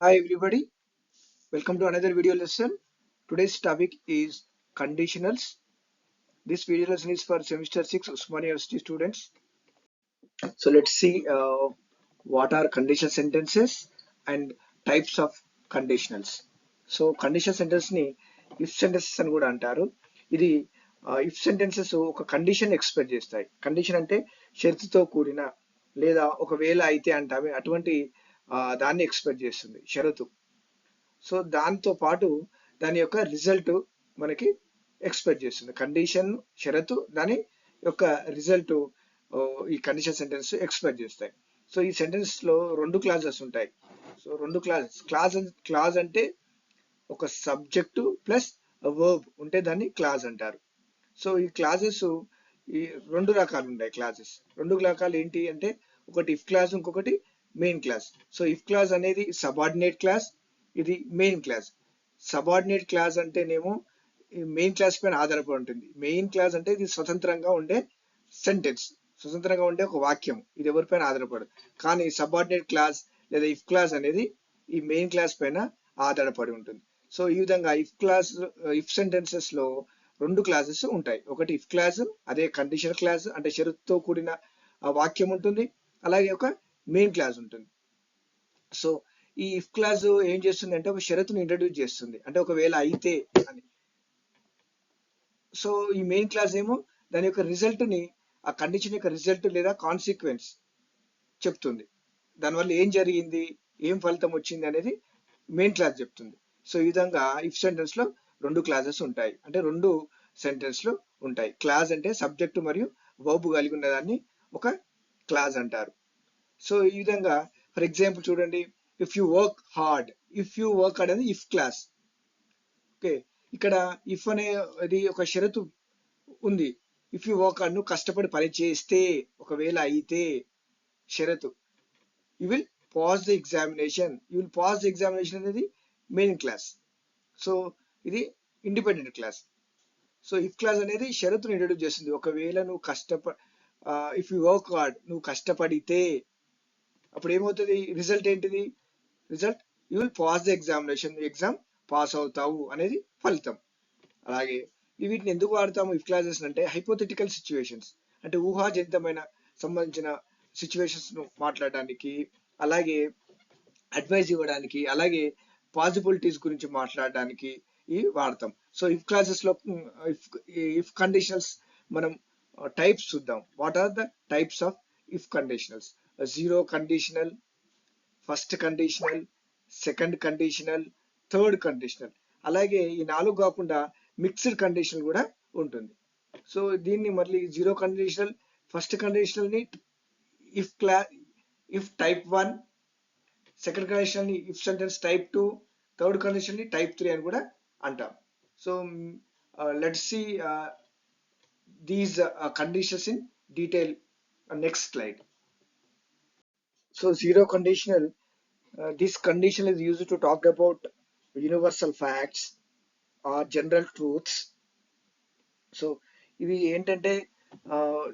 Hi everybody, welcome to another video lesson. Today's topic is conditionals. This video lesson is for semester 6 Usmania University students. So let's see what are conditional sentences and types of conditionals. So conditional sentence ని if sentences అని కూడా అంటారు. ఇది if sentences ఒక condition express చేస్తాయి. Condition అంటే షరతుతో కూడిన లేదా ఒకవేళ అయితే అంటామే అటువంటి దాన్ని ఎక్స్ప్రెస్ చేస్తుంది షరతు. సో దాంతో పాటు దాని యొక్క రిజల్ట్ మనకి ఎక్స్పెక్ట్ చేస్తుంది. కండిషన్ షరతు దాని యొక్క రిజల్ట్ ఈ కండిషన్ సెంటెన్స్ ఎక్స్పెక్ట్ చేస్తాయి. సో ఈ సెంటెన్స్ లో రెండు క్లాజెస్ ఉంటాయి. సో రెండు క్లాజ్ అంటే ఒక సబ్జెక్టు ప్లస్ వర్బ్ ఉంటే దాన్ని క్లాజ్ అంటారు. సో ఈ క్లాజెస్ ఈ రెండు రకాలు ఉన్నాయి. రెండు రకాలు ఏంటి అంటే ఒకటి ఇఫ్ క్లాజ్, ఇంకొకటి main clause. So if clause అనేది సబార్డినేట్ క్లాజ్, ఇది మెయిన్ క్లాజ్. సబార్డినేట్ క్లాజ్ అంటేనేమో మెయిన్ క్లాస్ పైన ఆధారపడి ఉంటుంది. మెయిన్ క్లాజ్ అంటే ఇది స్వతంత్రంగా ఉండే సెంటెన్స్, స్వతంత్రంగా ఉండే ఒక వాక్యం, ఇది ఎవరిపైన ఆధారపడదు. కానీ సబార్డినేట్ క్లాజ్ లేదా ఇఫ్ క్లాజ్ అనేది ఈ మెయిన్ క్లాస్ పైన ఆధారపడి ఉంటుంది. సో ఈ విధంగా ఇఫ్ సెంటెన్సెస్ లో రెండు క్లాజెస్ ఉంటాయి. ఒకటి ఇఫ్ క్లాజ్, అదే కండిషనల్ క్లాజ్ అంటే షరతుతో కూడిన వాక్యం ఉంటుంది. అలాగే ఒక మెయిన్ క్లాజ్ ఉంటుంది. సో ఈ ఇఫ్ క్లాజ్ ఏం చేస్తుంది అంటే ఒక షరతును ఇంట్రడ్యూస్ చేస్తుంది, అంటే ఒకవేళ అయితే అని. సో ఈ మెయిన్ క్లాజ్ ఏమో దాని యొక్క రిజల్ట్ ని, ఆ కండిషన్ యొక్క రిజల్ట్ లేదా కాన్సిక్వెన్స్ చెప్తుంది. దానివల్ల ఏం జరిగింది, ఏం ఫలితం వచ్చింది అనేది మెయిన్ క్లాజ్ చెప్తుంది. సో ఈ విధంగా ఇఫ్ సెంటెన్స్ లో రెండు క్లాజెస్ ఉంటాయి, అంటే రెండు సెంటెన్స్ లో ఉంటాయి. క్లాజ్ అంటే సబ్జెక్టు మరియు వర్బ్ కలిగి ఉన్న దాన్ని ఒక క్లాజ్ అంటారు. సో ఈ విధంగా ఫర్ ఎగ్జాంపుల్ చూడండి, if you work hard. If you work అనేది ఇఫ్ క్లాస్. ఓకే, ఇక్కడ ఇఫ్ అనేది ఒక షరతు ఉంది. ఇఫ్ యు వర్క్ హార్డ్, నువ్వు కష్టపడి పని చేస్తే, ఒకవేళ అయితే షరతు. You will pass the examination. You will pass the examination అనేది మెయిన్ క్లాస్. సో ఇది independent class. So if clause అనేది షరతును ఇంట్రడ్యూస్ చేస్తుంది. ఒకవేళ నువ్వు ఇఫ్ యు వర్క్ హార్డ్, నువ్వు కష్టపడితే అప్పుడు ఏమవుతుంది, రిజల్ట్ ఏంటిది, result you will pass the examination, exam pass అవుతావు అనేది ఫలితం. అలాగే వీటిని ఎందుకు వాడతాము ఇఫ్ క్లాజెస్ అంటే హైపోథెటికల్ సిచ్యువేషన్స్, అంటే ఊహాజనితమైన సంబంధించిన సిచ్యువేషన్స్ ను మాట్లాడడానికి, అలాగే అడ్వైజ్ ఇవ్వడానికి, అలాగే పాసిబిలిటీస్ గురించి మాట్లాడడానికి ఇవి వాడతాం. సో ఇఫ్ క్లాజెస్ లో ఇఫ్ కండిషనల్స్ మనం టైప్స్ చూద్దాం. What are the types of if conditionals? Zero conditional, first conditional, second conditional, third conditional. అలాగే ఈ నాలుగు కాకుండా మిక్స్డ్ కండిషనల్ కూడా ఉంటుంది. సో దీన్ని మళ్ళీ జీరో కండిషనల్, ఫస్ట్ కండిషనల్ ని ఇఫ్ టైప్ 1, సెకండ్ కండిషనల్ ని if sentence type 2, third condition ని టైప్ 3 అని కూడా అంటాం. So let's see these conditions in detail next slide. So zero conditional, this condition is used to talk about universal facts or general truths. So ఇవి ఏంటంటే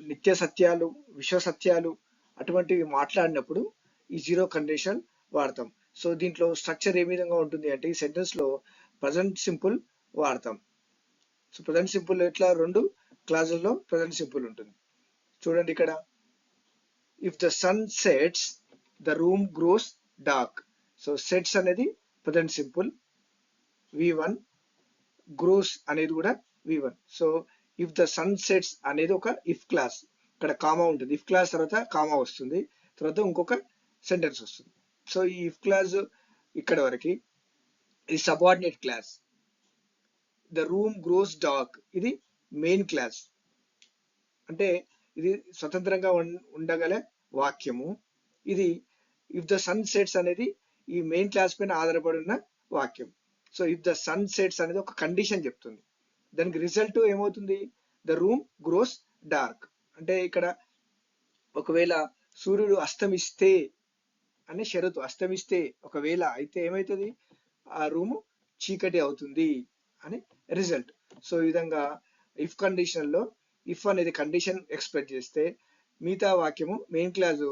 నిత్య సత్యాలు, విశ్వ సత్యాలు అటువంటివి మాట్లాడినప్పుడు ఈ జీరో కండిషన్ వాడతాం. సో దీంట్లో స్ట్రక్చర్ ఏ విధంగా ఉంటుంది అంటే ఈ సెంటెన్స్ లో ప్రజెంట్ సింపుల్ వాడతాం. సో ప్రజెంట్ సింపుల్ ఎట్లా, రెండు క్లాజెస్లో ప్రజెంట్ సింపుల్ ఉంటుంది. చూడండి ఇక్కడ, if the sun sets the room grows dark. So sets అనేది ప్రజెంట్ సింపుల్ V1, గ్రోస్ అనేది కూడా V1. So if the sun sets అనేది ఒక ఇఫ్ క్లాస్, ఇక్కడ కామా ఉంటుంది. ఇఫ్ క్లాస్ తర్వాత కామా వస్తుంది, తర్వాత ఇంకొక సెంటెన్స్ వస్తుంది. సో ఈ ఇఫ్ క్లాస్ ఇక్కడ వరకు ఇది subordinate class. The room grows dark ఇది మెయిన్ క్లాస్, అంటే ఇది స్వతంత్రంగా ఉండగల వాక్యము. ఇది ఇఫ్ ద సన్ సెట్స్ అనేది ఈ మెయిన్ క్లాస్ పైన ఆధారపడి ఉన్న వాక్యం. So if the sun sets అనేది ఒక కండిషన్ చెప్తుంది, దానికి రిజల్ట్ ఏమవుతుంది, ద రూమ్ గ్రోస్ డార్క్. అంటే ఇక్కడ ఒకవేళ సూర్యుడు అస్తమిస్తే అనే షరతు, అస్తమిస్తే ఒకవేళ అయితే ఏమవుతుంది, ఆ రూమ్ చీకటి అవుతుంది అని రిజల్ట్. సో ఈ విధంగా ఇఫ్ కండిషన్ లో ఇఫ్ అనేది కండిషన్ ఎక్స్ప్రెస్ చేస్తే, మిగతా వాక్యము మెయిన్ క్లాస్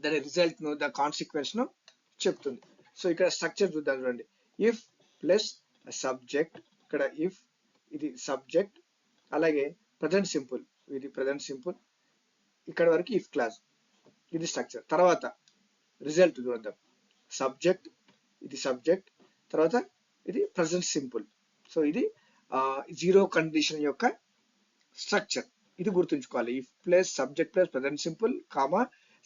దాని రిజల్ట్ ను, ద కాన్సిక్వెన్స్ ను చెప్తుంది. సో ఇక్కడ స్ట్రక్చర్ చూద్దాం చూడండి. ఇఫ్ ప్లస్ సబ్జెక్ట్, ఇక్కడ ఇఫ్ ఇది సబ్జెక్ట్, అలాగే ప్రజెంట్ సింపుల్, ఇది ప్రజెంట్ సింపుల్, ఇక్కడ వరకు ఇఫ్ క్లాస్, ఇది స్ట్రక్చర్. తర్వాత రిజల్ట్ చూద్దాం. సబ్జెక్ట్, ఇది సబ్జెక్ట్, తర్వాత ఇది ప్రజెంట్ సింపుల్. సో ఇది జీరో కండిషన్ యొక్క స్ట్రక్చర్. ఇది గుర్తుంచుకోవాలి. If plus subject plus present simple comma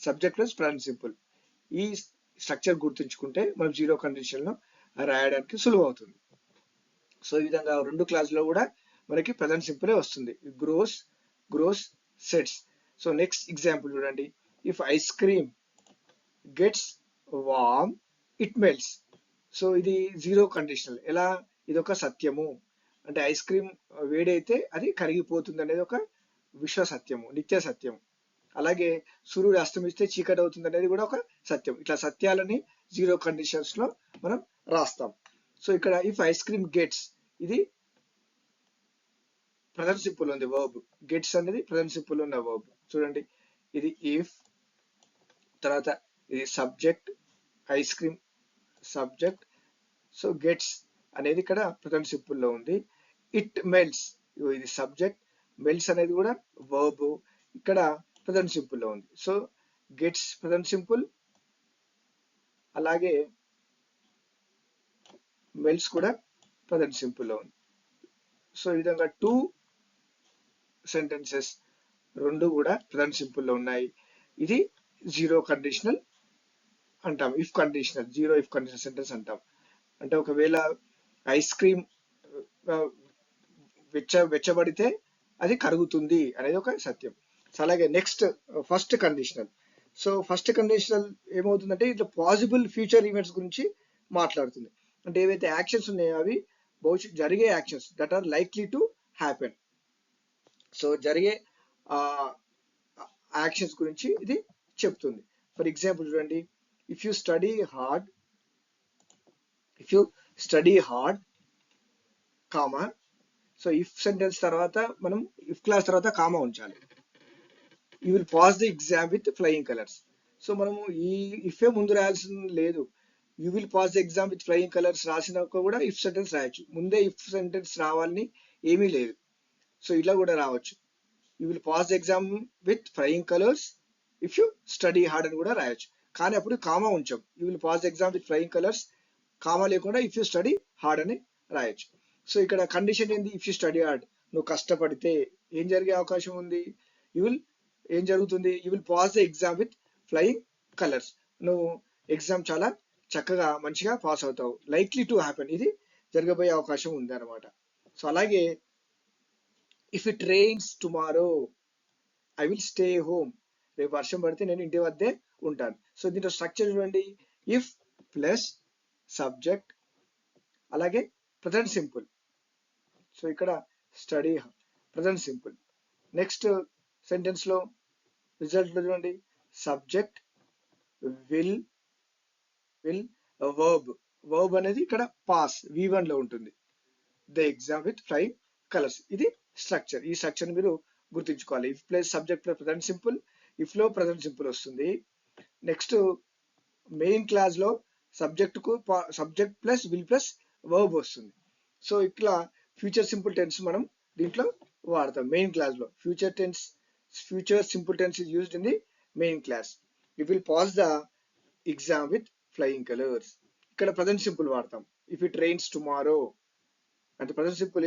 subject plus present simple. ఈ స్ట్రక్చర్ గుర్తుంచుకుంటే మనం జీరో కండిషన్ లో రాయడానికి సులువు అవుతుంది. సో ఈ విధంగా రెండు క్లాసులో కూడా మనకి ప్రజెంట్ సింపుల్ వస్తుంది. గ్రోస్ సెట్స్. సో నెక్స్ట్ ఎగ్జాంపుల్ చూడండి. If ice cream gets warm it melts. So ఇది జీరో కండిషనల్. ఎలా? ఇది ఒక సత్యము, అంటే ఐస్ క్రీమ్ వేడైతే అది కరిగిపోతుంది అనేది ఒక విశ్వ సత్యము, నిత్య సత్యం. అలాగే సూర్యుడు అస్తమిస్తే చీకటి అవుతుంది అనేది కూడా ఒక సత్యం. ఇట్లా సత్యాలని జీరో కండిషన్స్ లో మనం రాస్తాం. సో ఇక్కడ ఇఫ్ ఐస్ క్రీమ్ గెట్స్, ఇది ప్రజెంట్ సింపుల్ ఉంది వర్బ్. గెట్స్ అనేది ప్రజెంట్ సింపుల్ ఉన్న వర్బ్. చూడండి, ఇది ఇఫ్, తర్వాత ఇది subject, ice cream subject. So gets అనేది ఇక్కడ ప్రజెంట్ సింపుల్ లో ఉంది. ఇట్ మెల్ట్స్, ఇది సబ్జెక్ట్, మెల్ట్స్ అనేది కూడా వర్బ్, ఇక్కడ ప్రజెంట్ సింపుల్ లో ఉంది. సో గెట్స్ ప్రజెంట్ సింపుల్, అలాగే మెల్ట్స్ కూడా ప్రజెంట్ సింపుల్ లో ఉంది. సో ఈ విధంగా టూ సెంటెన్సెస్ రెండు కూడా ప్రజెంట్ సింపుల్ లో ఉన్నాయి. ఇది జీరో కండిషనల్ అంటాం. If conditional, zero if conditional sentence అంటాం. అంటే ఒకవేళ ఐస్ క్రీమ్ వెచ్చబడితే అది కరుగుతుంది అనేది ఒక సత్యం. సో అలాగే next first conditional. So first conditional ఏమవుతుందంటే ఇట్లా పాసిబుల్ ఫ్యూచర్ ఈవెంట్స్ గురించి మాట్లాడుతుంది. అంటే ఏవైతే యాక్షన్స్ ఉన్నాయో అవి భవిష్యత్ జరిగే actions that are likely to happen. So జరిగే యాక్షన్స్ గురించి ఇది చెప్తుంది. ఫర్ ఎగ్జాంపుల్ చూడండి, if you study hard comma. So if sentence తర్వాత మనం ఇఫ్ క్లాస్ తర్వాత కామా ఉంచాలి. You will pass the exam with flying colours. So మనము ఈ ఇఫ్ ముందు రాయాల్సిన లేదు. You will pass the exam with flying colours రాసినాక కూడా ఇఫ్ సెంటెన్స్ రాయొచ్చు. ముందే ఇఫ్ సెంటెన్స్ రావాలని ఏమీ లేదు. సో ఇలా కూడా రావచ్చు. You will pass the exam with flying colours if you study hard అని కూడా రాయొచ్చు. కానీ అప్పుడు కామా ఉంచాం. You will pass the exam with flying colours, comma లేకుండా ఇఫ్ యూ స్టడీ హార్డ్ అని రాయొచ్చు. సో ఇక్కడ కండిషన్ ఏంది? ఇఫ్ యూ స్టడీ హార్డ్, నువ్వు కష్టపడితే ఏం జరిగే అవకాశం ఉంది? ఏం జరుగుతుంది? You will pass the exam with flying colours, నువ్వు ఎగ్జామ్ చాలా చక్కగా మంచిగా పాస్ అవుతావు. లైక్లీ టు హ్యాపెన్, ఇది జరగబోయే అవకాశం ఉంది అనమాట. సో అలాగే if it rains tomorrow I will stay home, రేపు వర్షం పడితే నేను ఇంటి వద్దే ఉంటాను. సో దీంట్లో స్ట్రక్చర్ చూడండి. ఇఫ్ ప్లస్ సబ్జెక్ట్, అలాగే ప్రజెంట్ సింపుల్. సో ఇక్కడ study present simple. Next sentence లో రిజల్ట్ లో చూడండి, సబ్జెక్ట్ విల్ వర్బ్ అనేది ఇక్కడ పాస్ V1 లో ఉంటుంది. The exam with flying colours, ఇది స్ట్రక్చర్. ఈ స్ట్రక్చర్ మీరు గుర్తుంచుకోవాలి. If plus subject plus present simple, if లో ప్రజెంట్ సింపుల్ వస్తుంది. నెక్స్ట్ మెయిన్ క్లాస్ లో subject plus will plus verb వస్తుంది. సో ఇట్లా ఫ్యూచర్ సింపుల్ టెన్స్ మనం దీంట్లో వాడతాం. మెయిన్ క్లాస్ లో future simple tense is used in the main class. You will pass the exam with flying colors. ఇక్కడ present simple వాడతాం. If it rains tomorrow అంటే present simple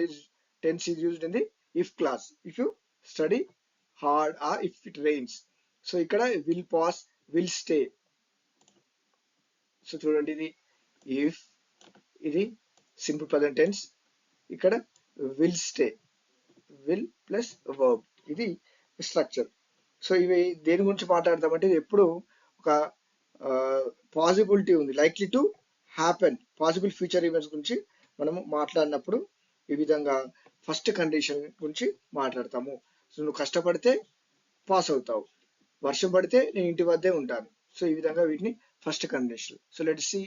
tense is used in the if class. If you study hard or if it rains. So ఇక్కడ will pass, will stay. So చూడండి, ఇది if, ఇది simple present tense, ఇక్కడ will stay, will plus verb, ఇది structure. So ఇవి దేని గురించి మాట్లాడతామంటే ఇది ఎప్పుడు ఒక పాసిబిలిటీ ఉంది, likely to happen, possible future events గురించి మనము మాట్లాడినప్పుడు ఈ విధంగా ఫస్ట్ కండిషన్ గురించి మాట్లాడతాము. సో నువ్వు కష్టపడితే పాస్ అవుతావు, వర్షం పడితే నేను ఇంటి వద్దే ఉంటాను. సో ఈ విధంగా వీటిని first condition. So let's see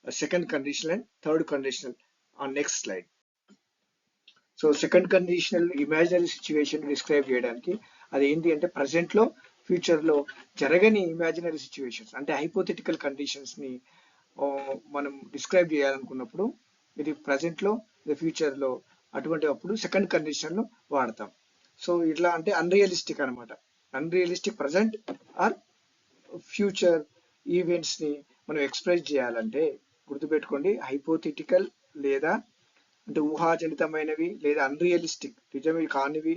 second conditional and third conditional on next slide. So second conditional imaginary situation describe చేయడానికి అది ఏంటి అంటే ప్రజెంట్ లో ఫ్యూచర్ లో జరగని ఇమాజినరీ సిచ్యువేషన్స్ అంటే హైపోథెటికల్ కండిషన్స్ ని మనం డిస్క్రైబ్ చేయాలనుకున్నప్పుడు ఇది present లో ఇది future లో అటువంటి అప్పుడు సెకండ్ కండిషన్ లో వాడతాం. సో ఇట్లా అంటే అన్రియలిస్టిక్ అనమాట. Unrealistic present or future events ని మనం ఎక్స్ప్రెస్ చేయాలంటే గుర్తుపెట్టుకోండి, హైపోథెటికల్ లేదా అంటే ఊహాజనితమైనవి లేదా అన్రియలిస్టిక్ నిజమే కానివి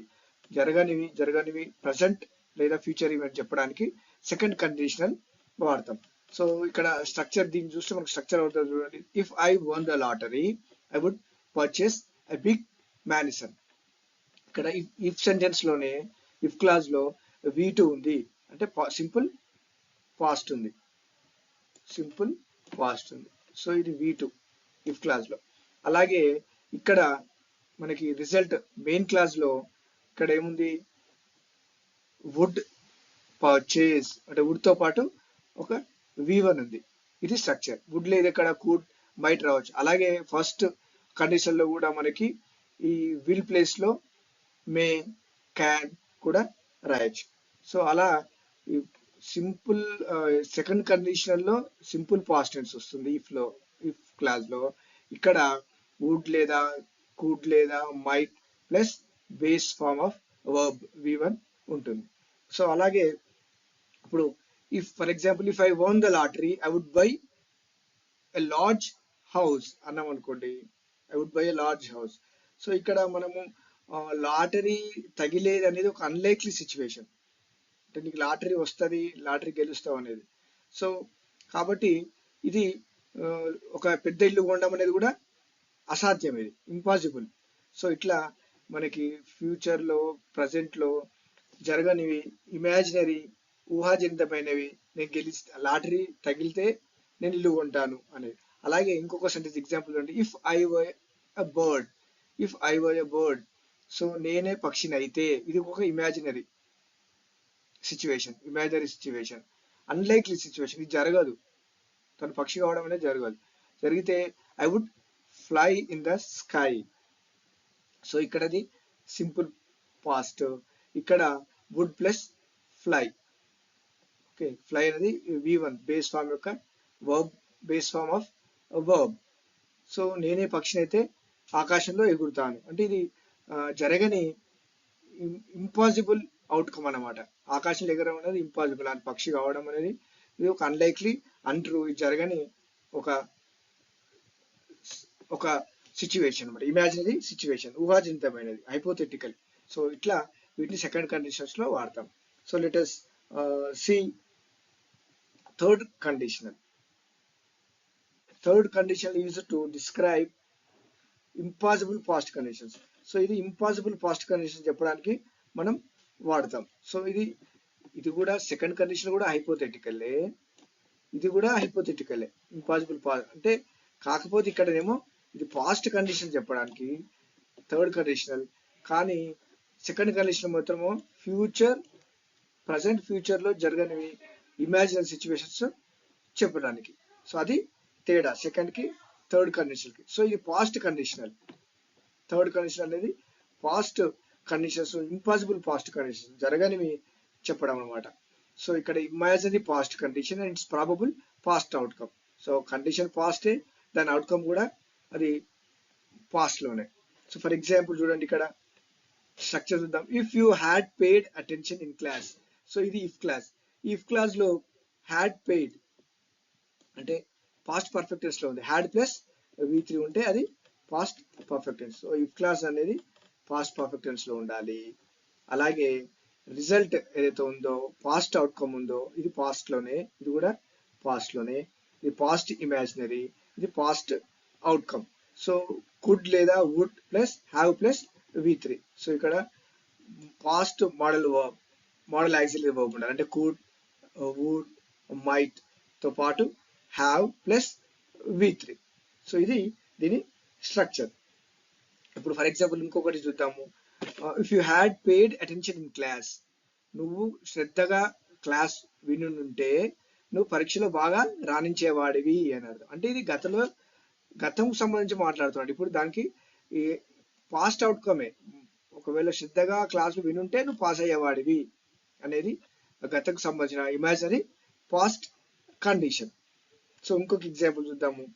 జరగనివి ప్రజెంట్ లేదా ఫ్యూచర్ ఈవెంట్ చెప్పడానికి సెకండ్ కండిషనల్ వాడతాం. సో ఇక్కడ స్ట్రక్చర్ దీన్ని చూస్తే మనకు స్ట్రక్చర్ అవుతుంది చూడండి. If I won the lottery I would purchase a big mansion. ఇక్కడ ఇఫ్ సెంటెన్స్ లోనే ఇఫ్ క్లాజ్ లో V2 ఉంది అంటే సింపుల్ పాస్ట్ ఉంది, సింపుల్ పాస్ట్ ఉంది. సో ఇది V2 ఇఫ్ క్లాజ్ లో. అలాగే ఇక్కడ మనకి రిజల్ట్ మెయిన్ క్లాజ్ లో ఇక్కడ ఏముంది, వుడ్ పర్చేస్ అంటే వుడ్ తో పాటు ఒక V1 ఉంది. ఇది స్ట్రక్చర్. వుడ్ లేదు, ఇక్కడ కుడ్ మైట్ రావచ్చు. అలాగే ఫస్ట్ కండిషన్ లో కూడా మనకి ఈ విల్ ప్లేస్ లో మే క్యాన్ కూడా రాయొచ్చు. సో అలా సింపుల్ సెకండ్ కండిషన్ లో సింపుల్ పాస్ట్ టెన్స్ వస్తుంది ఇఫ్ క్లాజ్ లో. ఇక్కడ వుడ్ లేదా కుడ్ లేదా might plus base form of verb V1 ఉంటుంది. సో అలాగే ఇప్పుడు if for example if I won the lottery I would buy a large house అన్నాం అనుకోండి, I would buy a large house. So ఇక్కడ మనము lottery తగిలేది అనేది ఒక అన్లైక్లీ సిచ్యువేషన్. అంటే నీకు లాటరీ వస్తుంది, లాటరీ గెలుస్తావు అనేది. సో కాబట్టి ఇది ఒక పెద్ద ఇల్లు కొనడం అనేది కూడా అసాధ్యం, ఇది ఇంపాసిబుల్. సో ఇట్లా మనకి ఫ్యూచర్ లో ప్రజెంట్ లో జరగనివి ఇమాజినరీ ఊహాజనితమైనవి నేను లాటరీ తగిలితే నేను ఇల్లు కొంటాను అనేది. అలాగే ఇంకొక సెంటెన్స్ ఎగ్జాంపుల్ అంటే if I were a bird, if I were a bird. So నేనే పక్షిని అయితే, ఇది ఒక ఇమాజినరీ సిచ్యువేషన్, అన్లైక్లీ సిచ్యువేషన్. ఇది జరగదు, తను పక్షి కావడం అనేది జరగదు. జరిగితే I would fly in the sky. So ఇక్కడది సింపుల్ పాస్ట్, ఇక్కడ would plus fly. Okay, fly అనేది V1 బేస్ ఫామ్ యొక్క verb, base form of verb. So నేనే పక్షిని అయితే ఆకాశంలో ఎగురుతాను అంటే ఇది జరగని ఇంపాసిబుల్ అవుట్కమ్ అన్నమాట. ఆకాశంలో ఎగరడం అనేది ఇంపాసిబుల్, అని పక్షి కావడం అనేది ఇది ఒక అన్లైక్లీ అంట్రూ, ఇది జరగని ఒక సిచ్యువేషన్ అనమాట. ఇమాజినరీ సిచ్యువేషన్, ఊహాజనితమైనది, హైపోథెటికల్. సో ఇట్లా వీటిని సెకండ్ కండిషన్స్ లో వాడతాం. So let us see third conditional. Third conditional is to describe impossible past conditions. So ఇది ఇంపాసిబుల్ పాస్ట్ కండిషన్ చెప్పడానికి మనం వాడతాం. సో ఇది కూడా సెకండ్ కండిషన్ కూడా హైపోథెటికల్లే, ఇది కూడా హైపోథెటికల్లే, ఇంపాసిబుల్ పాస్ట్ అంటే. కాకపోతే ఇక్కడనేమో ఇది పాస్ట్ కండిషన్ చెప్పడానికి థర్డ్ కండిషనల్, కానీ సెకండ్ కండిషన్ మాత్రము ఫ్యూచర్ ప్రజెంట్ ఫ్యూచర్ లో జరగనివి ఇమాజినరీ సిచ్యువేషన్స్ చెప్పడానికి. సో అది తేడా సెకండ్ కి థర్డ్ కండిషన్ కి. సో ఇది పాస్ట్ కండిషనల్. థర్డ్ కండిషన్ అనేది past conditions, impossible past condition, జరగనివి చెప్పడం అనమాట. సో ఇక్కడ imaginary past condition and it's probable past outcome. So condition పాస్టే, దాని అవుట్కమ్ కూడా అది పాస్ట్ లోనే. సో ఫర్ ఎగ్జాంపుల్ చూడండి, ఇక్కడ స్ట్రక్చర్ చూద్దాం. If you had paid attention in class. So ఇది ఇఫ్ క్లాస్. ఇఫ్ క్లాస్ లో హ్యాడ్ పెయిడ్ అంటే పాస్ట్ పర్ఫెక్ట్ టెన్స్ లో ఉంది. హ్యాడ్ ప్లస్ V3 ఉంటే అది past perfect tense. So if clause అనేది పాస్ట్ పర్ఫెక్ట్ టెన్స్ లో ఉండాలి. అలాగే రిజల్ట్ ఏదైతే ఉందో, పాస్ట్ అవుట్కమ్ ఉందో, ఇది పాస్ట్ లోనే, ఇది కూడా పాస్ట్ లోనే. ఇది పాస్ట్ ఇమాజినరీ, ఇది పాస్ట్ అవుట్కమ్. సో కుడ్ లేదా would plus have plus V3. So ఇక్కడ past modal verb, modal auxiliary verb ఉండాలి. అంటే కుడ్, వుడ్, మైట్ తో పాటు హ్యావ్ ప్లస్ V3. సో ఇది దీని స్ట్రక్చర్. ఇప్పుడు ఫర్ ఎగ్జాంపుల్ ఇంకొకటి చూద్దాము. If you had paid attention in class. నువ్వు శ్రద్ధగా క్లాస్ వినుంటే నువ్వు పరీక్షలో బాగా రాణించేవాడివి అని అర్థం. అంటే ఇది గతం సంబంధించి మాట్లాడుతున్నాడు. ఇప్పుడు దానికి ఈ పాస్ట్ అవుట్కమే, ఒకవేళ శ్రద్ధగా క్లాసులు వినుంటే నువ్వు పాస్ అయ్యేవాడివి అనేది గతంకు సంబంధించిన ఇమాజినరీ పాస్ట్ కండిషన్. సో ఇంకొక ఎగ్జాంపుల్ చూద్దాము.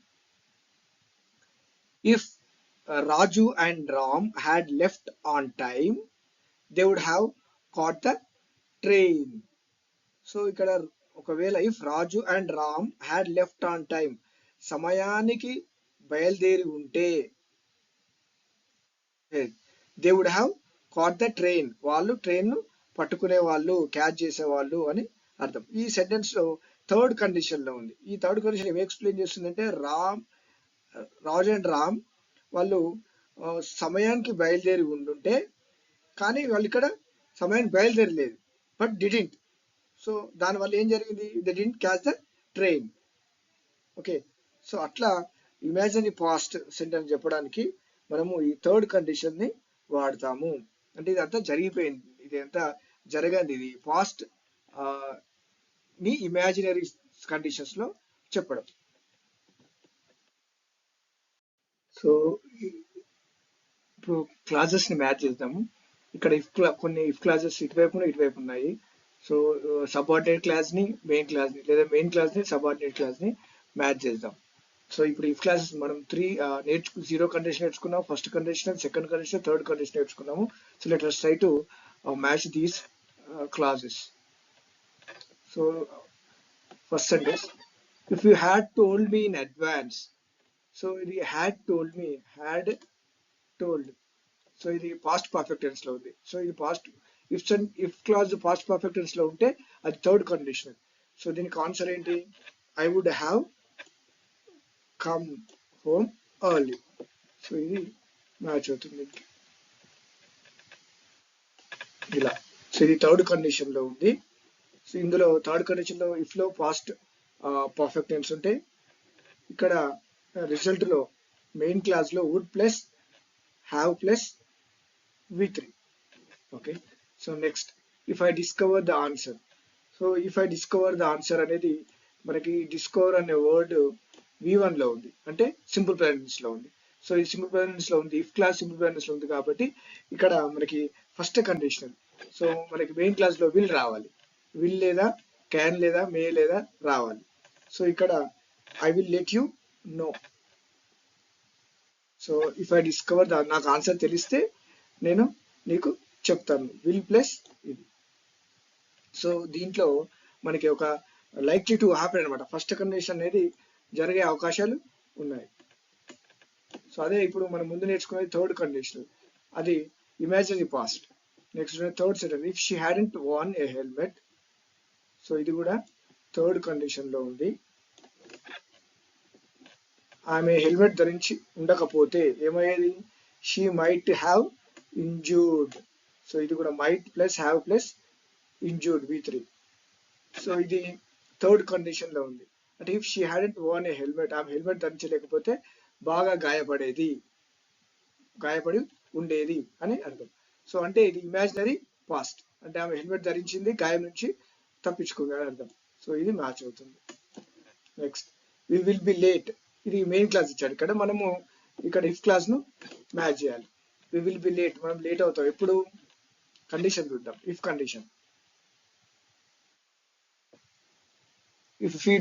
If Raju and Ram had left on time, they would have caught the train. So ఇక్కడ ఒకవేళ if Raju and Ram had left on time, సమయానికి బయలుదేరి ఉంటే, they would have caught the train, వాళ్ళు train పట్టుకునే వాళ్ళు, క్యాచ్ చేసేవాళ్ళు అని అర్థం. ఈ సెంటెన్స్ లో థర్డ్ కండిషన్ లో ఉంది. ఈ థర్డ్ కండిషన్ ఏమి ఎక్స్ప్లెయిన్ చేస్తుందంటే, రాజు అండ్ రామ్ వాళ్ళు సమయానికి బయలుదేరి ఉండుంటే, కానీ వాళ్ళు ఇక్కడ సమయానికి బయలుదేరలేదు, బట్ డిడింట్. సో దానివల్ల ఏం జరిగింది, they didn't catch the train. Okay, so అట్లా ఇమాజినరీ పాస్ట్ సెంటెన్స్ చెప్పడానికి మనము ఈ థర్డ్ కండిషన్ ని వాడతాము. అంటే ఇదంతా జరిగిపోయింది, ఇది అంతా జరగంది, ఇది పాస్ట్ ని ఇమాజినరీ కండిషన్స్ లో చెప్పడం. సో ఇప్పుడు క్లాజెస్ ని మ్యాచ్ చేద్దాము. ఇక్కడ కొన్ని ఇఫ్ క్లాజెస్ ఇటువైపు ఉన్నాయి. సో సబార్డినేట్ క్లాస్ ని మెయిన్ క్లాస్ ని, లేదా మెయిన్ క్లాస్ ని సబార్డినేట్ క్లాస్ ని మ్యాచ్ చేద్దాం. సో ఇప్పుడు ఇఫ్ క్లాసెస్ మనం 3 జీరో కండిషన్ నేర్చుకున్నాం, first condition, second condition, third condition నేర్చుకున్నాము. So let us try to match these clauses. So first sentence, if you had told me in advance. So ఇది had told me, had told. So ఇది past perfect tense లో ఉంది. So ఇది past if clause past perfect tense లో ఉంటే అది third condition. So దీనికి answer ఏంటి, I would have come home early. So ఇది మ్యాచ్ అవుతుంది ఇలా. సో ఇది థర్డ్ కండిషన్ లో ఉంది. సో ఇందులో థర్డ్ కండిషన్ లో ఇఫ్ లో పాస్ట్ పర్ఫెక్ట్ టెన్స్ ఉంటే, ఇక్కడ రిజల్ట్ లో మెయిన్ క్లాస్ లో would plus have plus V3. Okay, so next if I discover the answer. So if I discover the answer అనేది మనకి డిస్కవర్ అనే వర్డ్ V1 లో ఉంది, అంటే సింపుల్ ప్రెజెంట్ లో ఉంది. సో ఈ సింపుల్ ప్రెజెంట్ లో ఉంది, ఇఫ్ క్లాస్ సింపుల్ ప్రెజెంట్ లో ఉంది కాబట్టి ఇక్కడ మనకి ఫస్ట్ కండిషనల్. సో మనకి మెయిన్ క్లాస్ లో విల్ రావాలి, విల్ లేదా క్యాన్ లేదా మే లేదా రావాలి. సో ఇక్కడ I will let you know. So if I discover నాకు ఆన్సర్ తెలిస్తే నేను నీకు చెప్తాను, విల్ ప్లస్ ఇది. సో దీంట్లో మనకి ఒక లైక్లీ టు హ్యాపెన్ అనమాట, ఫస్ట్ కండిషన్ అనేది జరిగే అవకాశాలు ఉన్నాయి. సో అదే ఇప్పుడు మనం ముందు నేర్చుకునేది థర్డ్ కండిషన్, అది imaginary past. Next third sentence, if she hadn't worn a helmet. So ఇది కూడా థర్డ్ కండిషన్ లో ఉంది. ఆమె హెల్మెట్ ధరించి ఉండకపోతే ఏమయ్యేది, she might have injured. So ఇది కూడా might plus have plus injured V3. So ఇది థర్డ్ కండిషన్ లో ఉంది. అంటే if she hadn't worn a helmet, ఆమె హెల్మెట్ ధరించలేకపోతే బాగా గాయపడి ఉండేది అని అర్థం. సో అంటే ఇది ఇమాజినరీ పాస్ట్, అంటే ఆమె హెల్మెట్ ధరించింది, గాయం నుంచి తప్పించుకుంది అని అర్థం. సో ఇది మ్యాచ్ అవుతుంది. Next we will be late, ఇది మెయిన్ క్లాస్ ఇచ్చాడు, ఇక్కడ మనము ఇక్కడ ఇఫ్ క్లాస్ ను మ్యాచ్ చేయాలి. వి విల్ బి లేట్, మనం లేట్ అవుతాం ఎప్పుడు, కండిషన్ చూద్దాం. If condition, if we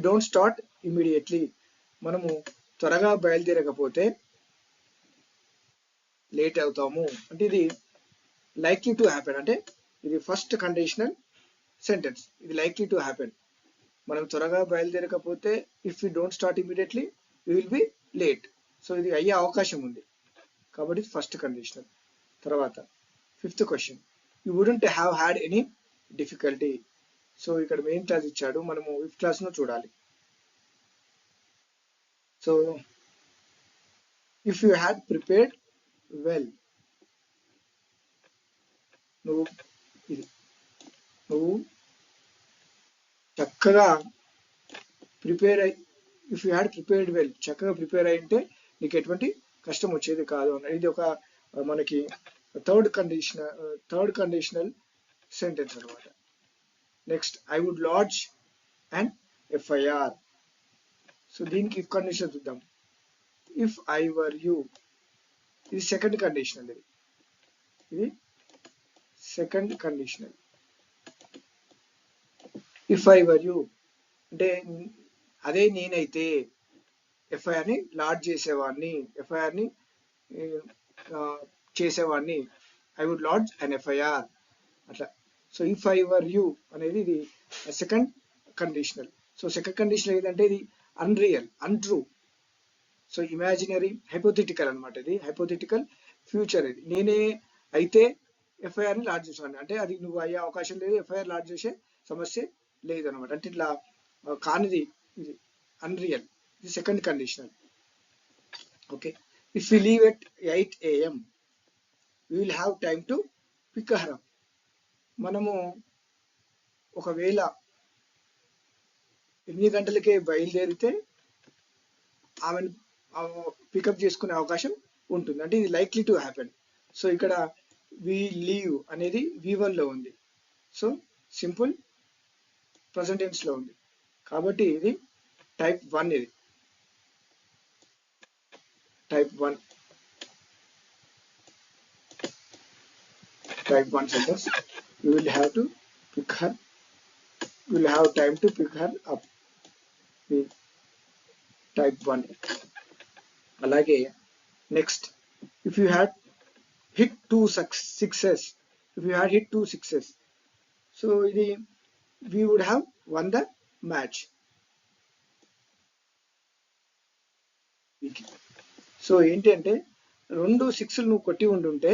don't start immediately, మనము త్వరగా బయలుదేరకపోతే లేట్ అవుతాము. అంటే ఇది లైక్లీ టు హ్యాపెన్, అంటే ఇది ఫస్ట్ కండిషనల్ సెంటెన్స్, ఇది లైక్లీ టు హ్యాపెన్. మనం త్వరగా బయలుదేరకపోతే if we don't start immediately we will be late. So ఇది అయ్యే అవకాశం ఉంది కాబట్టి ఫస్ట్ కండిషనల్. తర్వాత fifth question, you wouldn't have had any difficulty. So ఇక్కడ మెయిన్ క్లాస్ ఇచ్చాడు, మనము ఇఫ్ క్లాస్ ను చూడాలి. So if you had prepared well, నువ్వు చక్కగా ప్రిపేర్ అయి, if you had prepared well, చక్కగా ప్రిపేర్ అయి ఉంటే నీకు ఎటువంటి కష్టం వచ్చేది కాదు అన్న. ఇది ఒక మనకి థర్డ్ కండిషనల్ సెంటెన్స్ అనమాట. Next I would lodge and FIR. So దీనికి ఇఫ్ కండిషన్ చూద్దాం. ఇఫ్ ఐ వర్ యూ, ఇది సెకండ్ కండిషనల్, ఇది second conditional. If I were you, అంటే అదే నేనైతే ఎఫ్ఐఆర్ ని లాడ్జ్ చేసేవాడిని, ఎఫ్ఐఆర్ ని చేసేవాడిని, I would lodge an FIR అట్లా. So if I were you అనేది ఇది second conditional. So second conditional ఏంటంటే ఇది unreal, untrue. So imaginary, hypothetical అనమాట. ఇది హైపోథెటికల్ ఫ్యూచర్. ఇది నేనే అయితే ఎఫ్ఐఆర్ ని లాడ్జ్ చేసేవాడిని అంటే అది నువ్వు అయ్యే అవకాశం లేదు, ఎఫ్ఐఆర్ లాడ్జ్ చేసే సమస్య లేదు అనమాట. అంటే ఇట్లా కానిది ఇది అన్రియల్. ఇది second conditional. Okay, if you leave at 8 AM we will have time to pick her up. మనము ఒకవేళ 8 గంటలకే బయలుదేరితే ఆమెను పికప్ చేసుకునే అవకాశం ఉంటుంది. అంటే ఇది లైక్లీ టు హ్యాపెన్. సో ఇక్కడ వి లీవ్ అనేది V1 లో ఉంది. సో సింపుల్ ప్రెజెంట్ టెన్స్ లో ఉంది కాబట్టి ఇది టైప్ 1. ఇది type 1 sentence. You will have to pick her, you will have time to pick her up. The type 1. అలాగే next, if you had hit 2 sixes, if you had hit 2 sixes, so ఇది we would have won the match. So ఏంటంటే 2 6లు నువ్వు కొట్టి ఉండుంటే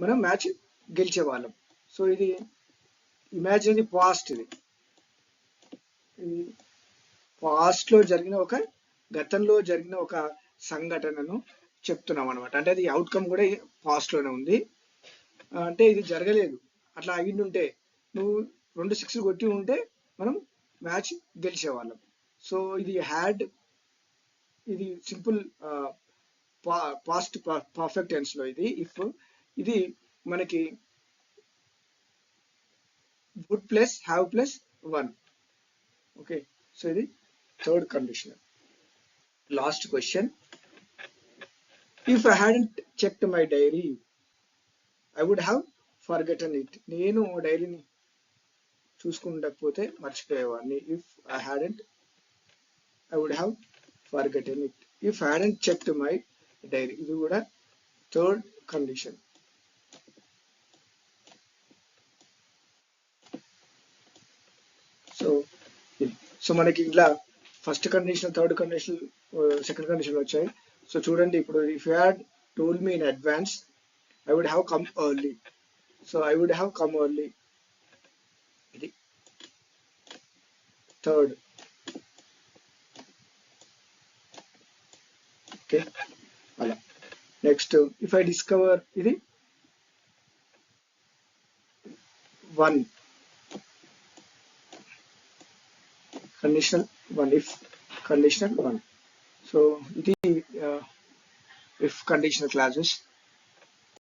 మనం match గెలిచేవాళ్ళం. So ఇది imaginary past. ఇది past లో జరిగిన గతంలో జరిగిన ఒక సంఘటనను చెప్తున్నాం అనమాట. అంటే అది అవుట్కమ్ కూడా పాస్ట్ లోనే ఉంది. అంటే ఇది జరగలేదు, అట్లా అయ్యిండుంటే నువ్వు 2 6లు కొట్టి ఉంటే మనం మ్యాచ్ గెలిచేవాళ్ళం. సో ఇది హ్యాడ్, ఇది సింపుల్ పాస్ట్ పర్ఫెక్ట్ టెన్స్ లో ఇది ఇఫ్. ఇది మనకి would plus have plus 1. Okay, so ఇది third condition. Last question, if I hadn't checked my diary I would have forgotten it. నేను డైరీని చూసుకుండకపోతే మర్చిపోయేవాడిని. If I hadn't I would have forgotten it. If I hadn't checked my diary, ఇది కూడా third condition. So మనకి ఇలా first condition, third condition, second condition వచ్చాయి. So చూడండి ఇప్పుడు, if you had told me in advance I would have come early. So I would have come early, ఇది third. Okay, అలా. Next, if I discover, ఇది 1 conditional 1, if conditional 1. So ఇది if conditional clauses.